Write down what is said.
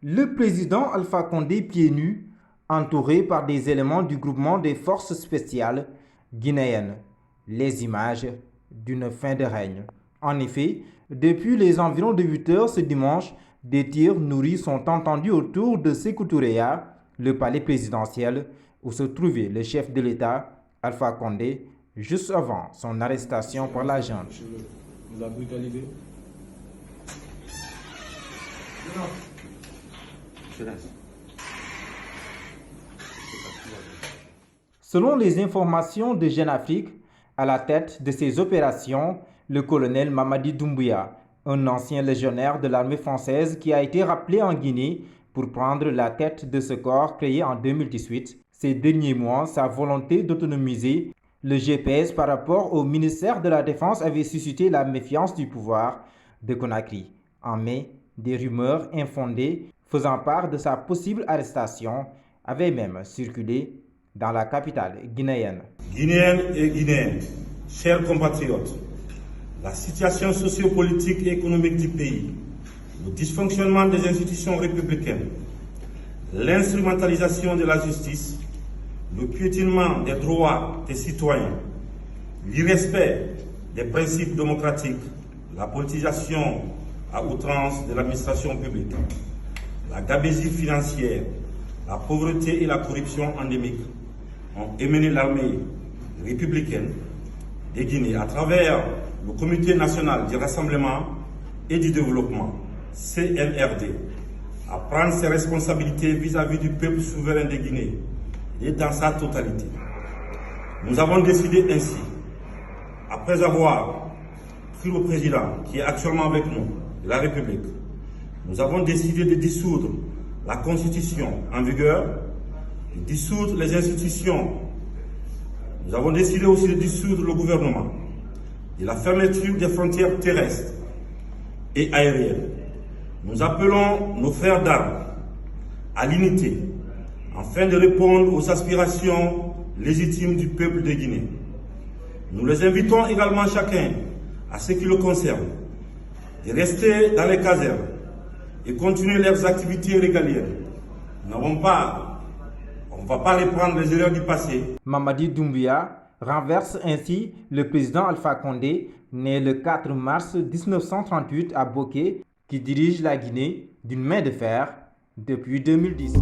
Le président Alpha Condé pieds nus, entouré par des éléments du groupement des forces spéciales guinéennes. Les images d'une fin de règne. En effet, depuis les environs de 8 heures ce dimanche, des tirs nourris sont entendus autour de Sékou Touréa, le palais présidentiel, où se trouvait le chef de l'État, Alpha Condé, juste avant son arrestation par la junte. Vous la brutalisé. Selon les informations de Jeune Afrique, à la tête de ces opérations, le colonel Mamadi Doumbouya, un ancien légionnaire de l'armée française qui a été rappelé en Guinée pour prendre la tête de ce corps créé en 2018. Ces derniers mois, sa volonté d'autonomiser le GPS par rapport au ministère de la Défense avait suscité la méfiance du pouvoir de Conakry. En mai, des rumeurs infondées faisant part de sa possible arrestation avaient même circulé dans la capitale guinéenne. Guinéennes et Guinéens, chers compatriotes, la situation sociopolitique et économique du pays, le dysfonctionnement des institutions républicaines, l'instrumentalisation de la justice, le piétinement des droits des citoyens, l'irrespect des principes démocratiques, la politisation à outrance de l'administration publique, la gabegie financière, la pauvreté et la corruption endémique ont émené l'armée républicaine de Guinée à travers le Comité national du rassemblement et du développement, CNRD, à prendre ses responsabilités vis-à-vis du peuple souverain de Guinée et dans sa totalité. Nous avons décidé ainsi, après avoir pris le président qui est actuellement avec nous, de la République, nous avons décidé de dissoudre la Constitution en vigueur, de dissoudre les institutions. Nous avons décidé aussi de dissoudre le gouvernement, de la fermeture des frontières terrestres et aériennes. Nous appelons nos frères d'armes à l'unité afin de répondre aux aspirations légitimes du peuple de Guinée. Nous les invitons également chacun, à ce qui le concerne, de rester dans les casernes et continuer leurs activités régaliennes. On ne va pas reprendre les erreurs du passé. Mamadi Doumbouya renverse ainsi le président Alpha Condé, né le 4 mars 1938 à Boké, qui dirige la Guinée d'une main de fer depuis 2010.